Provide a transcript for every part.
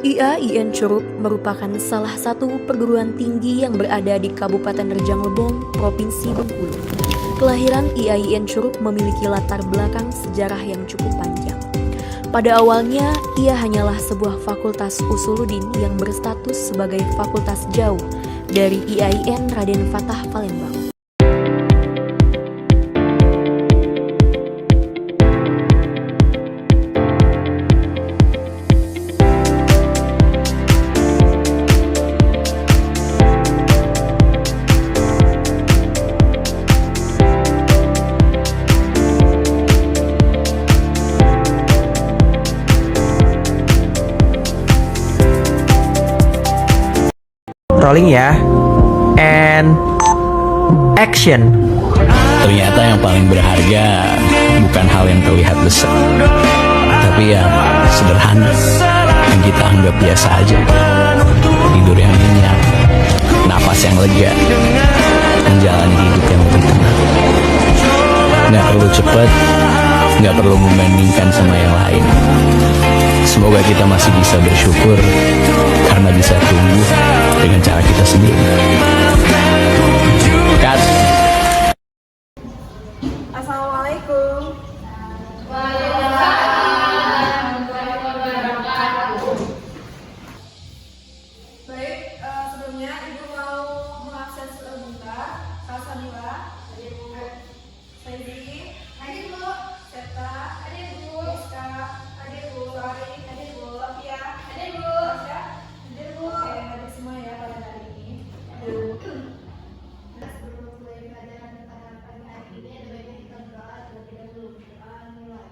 IAIN Curup merupakan salah satu perguruan tinggi yang berada di Kabupaten Rejang Lebong, Provinsi Bengkulu. Kelahiran IAIN Curup memiliki latar belakang sejarah yang cukup panjang. Pada awalnya, ia hanyalah sebuah fakultas Usuluddin yang berstatus sebagai fakultas jauh dari IAIN Raden Fatah Palembang. Rolling ya, and action. Ternyata yang paling berharga bukan hal yang terlihat besar, tapi yang sederhana, yang kita anggap biasa aja. Tidur yang nyenyak, napas yang lega, menjalani hidup yang lebih tenang. Gak perlu cepat, gak perlu membandingkan sama yang lain. Semoga kita masih bisa bersyukur karena bisa tumbuh dengan cara kita sendiri. Cut. Assalamualaikum. Baik, sebelumnya Ibu mau mengakses sebentar. Salsabila, Saidi, Adik Bu, Seta, Adik Bu, Rizka, Adik Bu, Ari, Adik Bu, Sofia, Adik Bu, Asya, Adik Bu. Oke, adik semua ya pada hari ini. Sebelum mulai pelajaran pada pagi hari ini, ada baiknya kita berdoa terlebih dahulu. Mulai.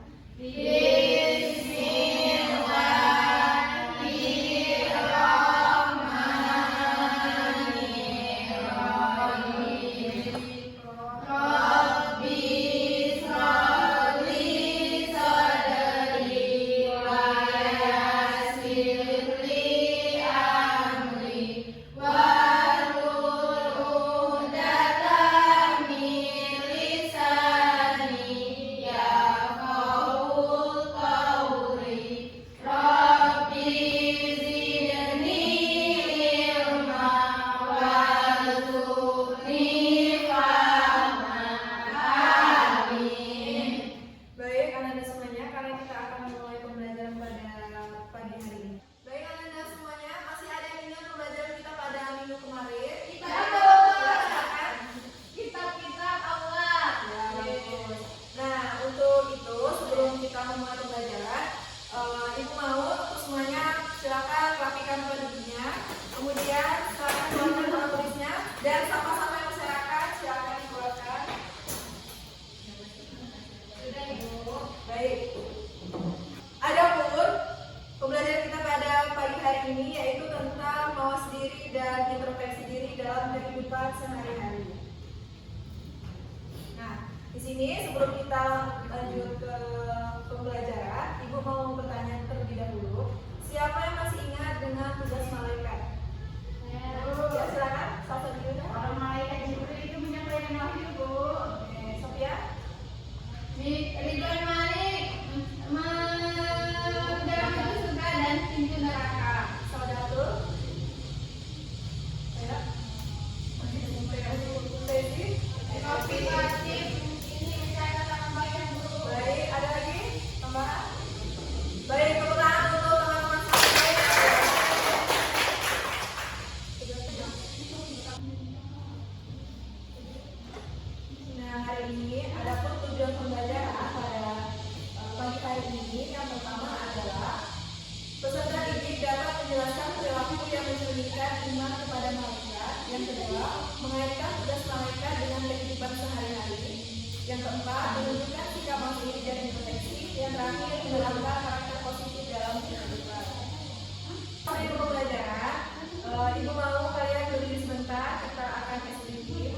Baik, anak-anak semuanya, karena kita akan memulai pembelajaran pada pagi hari ini. Baik, anak-anak semuanya, masih ada yang ingat pembelajaran kita pada minggu kemarin? Kitab Allah. Ya, bagus. Nah, untuk itu sebelum kita memulai pembelajaran, Ibu mau untuk semuanya silakan rapikan penduduknya, kemudian silakan keluarkan buku tulisnya, dan sama-sama yang masyarakat silakan dikeluarkan. Sudah Ibu. Baik. Adapun pembelajaran kita pada pagi hari ini yaitu tentang mawas diri dan introspeksi diri dalam kehidupan sehari-hari. Nah, di sini sebelum kita lanjut ke pembelajaran, Ibu mau bertanya terlebih dahulu. Siapa yang masih ingat dengan tugas malaikat? Ya, silakan. Satu dulu. Orang malaikat Jibril itu menyampaikan wahyu, Bu. Oke, Sofia. Ridwan Malik menjaga surga dan pintu neraka. Saudaratul. Ya. Sesi. Kopi wajib ini mencatat tambahan, Bu. Baik, ada lagi tambahan? Baik, tepuk tangan untuk teman-teman sekalian. Nah, hari ini ada pun tujuan pembelajaran pada pagi hari ini. Yang pertama adalah peserta didik dapat menjelaskan perilaku yang mencerminkan iman kepada malaikat. Yang kedua, mengaitkan tugas malaikat dengan kehidupan sehari-hari. Yang keempat, menunjukkan sikap mandiri dan introspeksi. Yang terakhir, menerapkan karakter positif dalam kehidupan. Pada pembelajaran, Ibu mau kalian berdiri sebentar. Kita akan tes sedikit.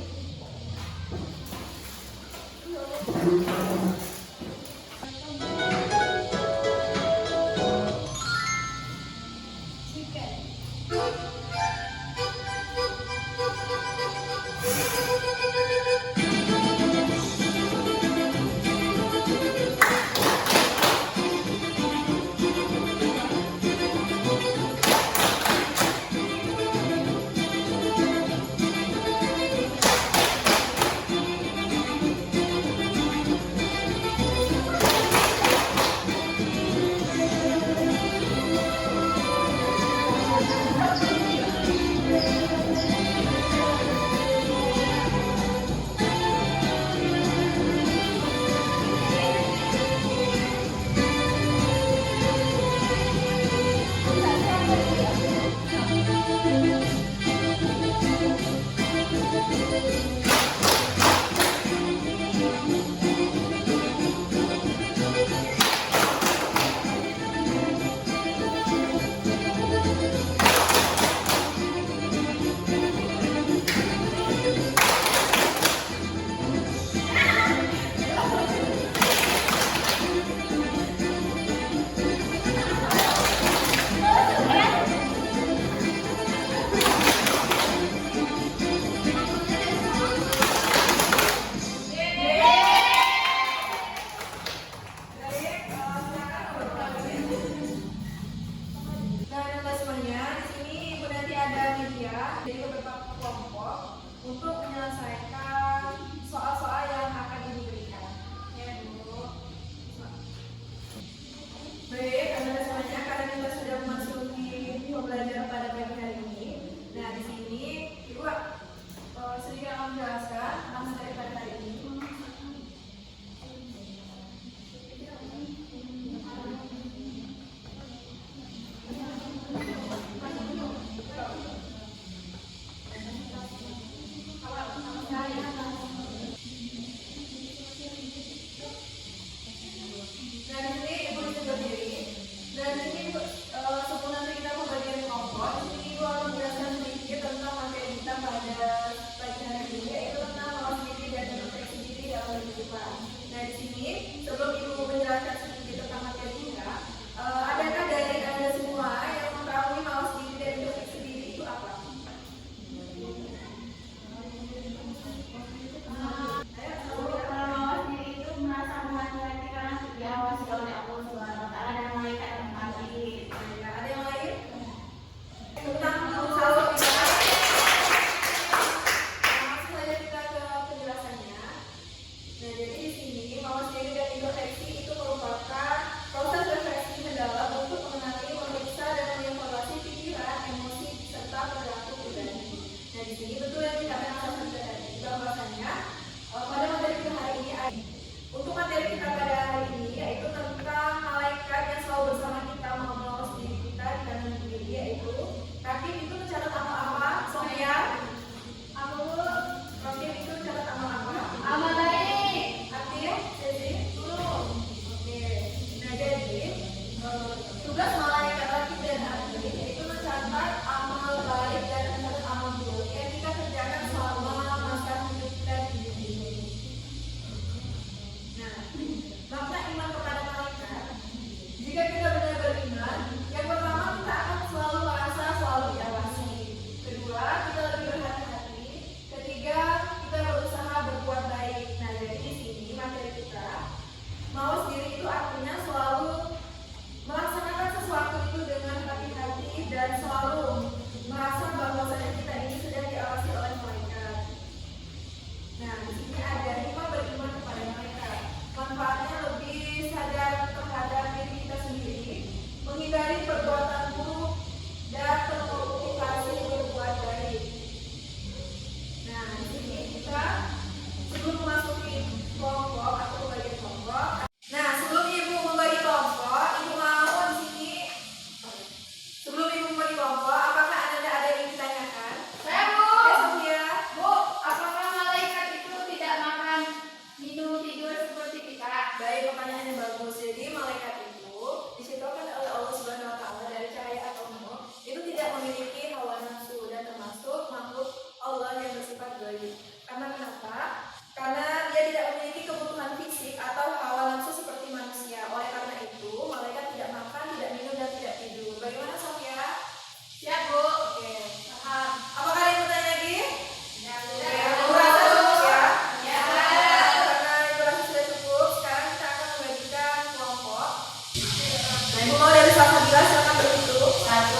Nah, ibu mau dari salah satu silakan berhitung. 1,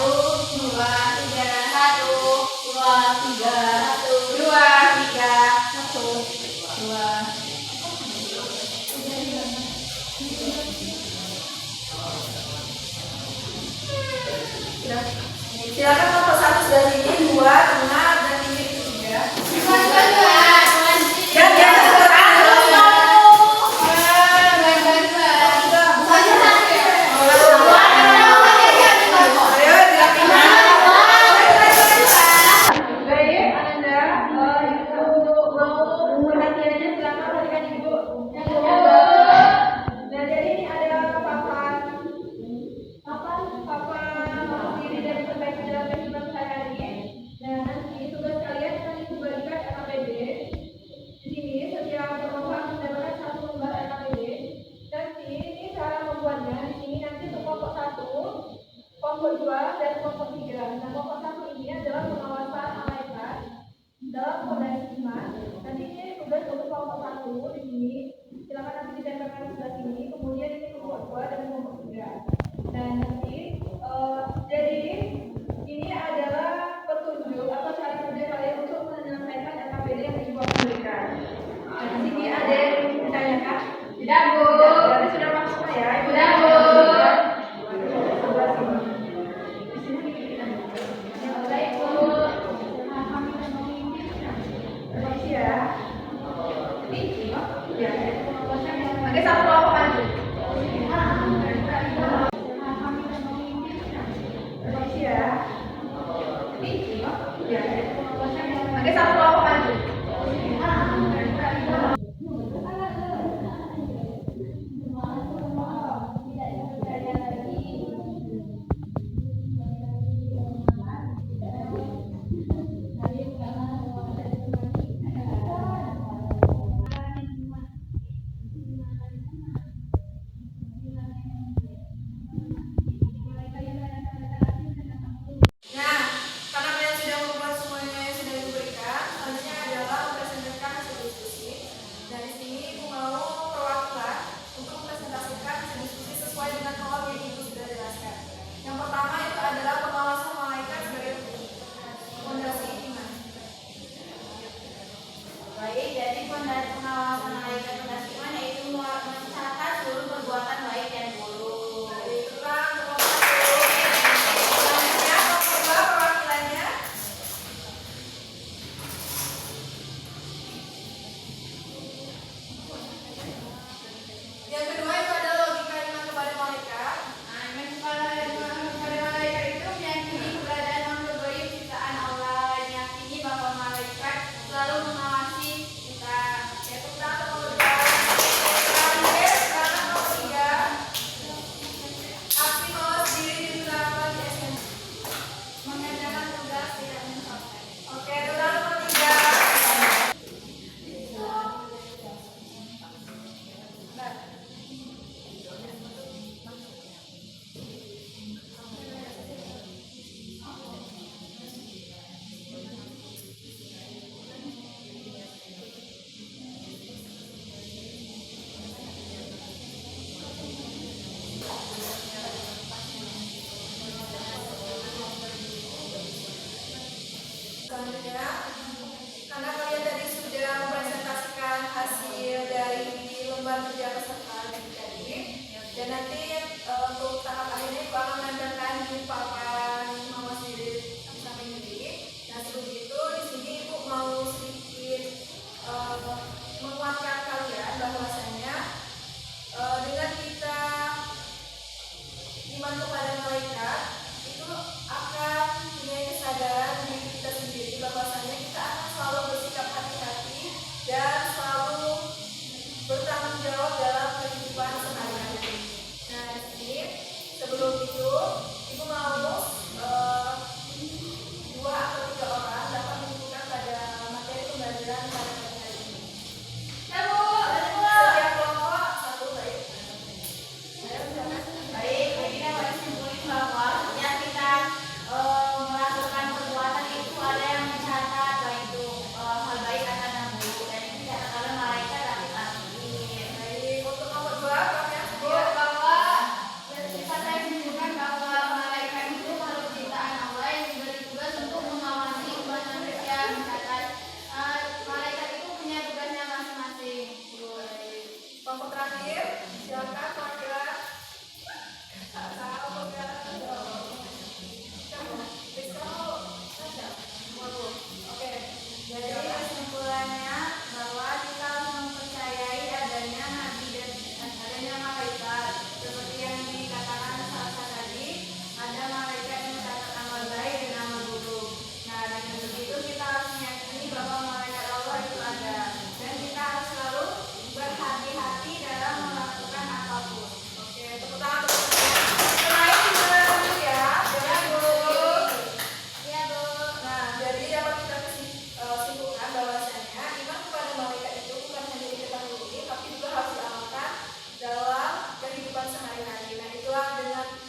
2, 3, 1, 2, 3, 1, 2, 3, 1, 2. Silakan nomor 1 sebelah sini, 2 tengah dan pinggir ketiga. Dan yang baik, Ananda, ibu mau perhatiannya silakan perhatikan ibu. Nah, jadi ini ada papan diri dan perbaikan dalam kehidupan sehari-hari. Nah, nanti tugas kalian akan ibu bagikan LKPD. Di sini setiap kelompok mendapatkan satu lembar LKPD. Nanti ini cara membuatnya. Di sini nanti untuk kelompok 1, kelompok 2, dan kelompok 3. Nah, kelompok 1 ini adalah pengawasan malaikat dalam fondasi iman. Nanti ini tugas untuk kelompok 1 di sini. Silakan nanti ditempelkan di sebelah sini. Kemudian ini kelompok 2 dan kelompok 3. Dan nanti jadi ini adalah petunjuk atau cara kerja kalian untuk menyelesaikan LKPD yang ibu akan berikan. Nah, di sini ada yang ditanyakan? Tidak, Bu. Berarti sudah masuk ya? Sudah, Bu. Sebelah sini. Baik, Bu. Permisi ya. Ya. Oke, satu kelompok maju. Permisi ya. Ya. Oke, satu kelompok maju. Nah, karena kalian sudah membuat semuanya yang sudah diberikan, selanjutnya adalah mempresentasikan hasil diskusi. Dan di sini ibu mau perwakilan untuk mempresentasikan hasil diskusi sesuai dengan hal yang ibu sudah jelaskan. Yang pertama itu adalah pengawasan malaikat sebagai fondasi iman. Baik, jadi fondasi pengawasan malaikat fondasi iman yaitu mencatat seluruh perbuatan baik dan buruk. Itulah kelompok 1. Selanjutnya kelompok 2 perwakilannya. Yang kedua itu adalah logika iman kepada malaikat. Nah, kepada malaikat itu meyakini keberadaan makhluk gaib ciptaan Allah, meyakini bahwa malaikat selalu mengawasi kita. Yaitu tentang nomor 2. Terakhir, karena nomor 3. Aksi mawas diri diterapkan di SMK. Mengerjakan tugas tidak mencapai. Oke, tentang nomor 3. Selanjutnya, karena kalian tadi sudah mempresentasikan hasil dari lembar kerja peserta tadi, dan nanti untuk tahap akhirnya ibu akan menempelkan di papan mawas diri di samping kiri. Nah, sebelum itu di sini ibu mau sedikit menguatkan kalian bahwasanya dengan kita iman kepada malaikat itu akan punya kesadaran diri kita sendiri bahwasanya kita akan selalu bersikap hati-hati dan selalu bertanggung jawab dalam kehidupan sehari-hari. Nah, di sini sebelum itu ibu mau 2 atau 3 orang dapat menunjukkan pada materi pembelajaran pada pagi hari ini. Ya, Bu. Setiap kelompok 1 baik. Baik, kita harus simpulin bahwa setiap kita melakukan perbuatan itu ada yang mencatat baik itu hal baik atau yang buruk, dan itu dicatat oleh malaikat dan Baik, untuk nomor 2 kalian Bu, bahwa sifat saya kedua dengan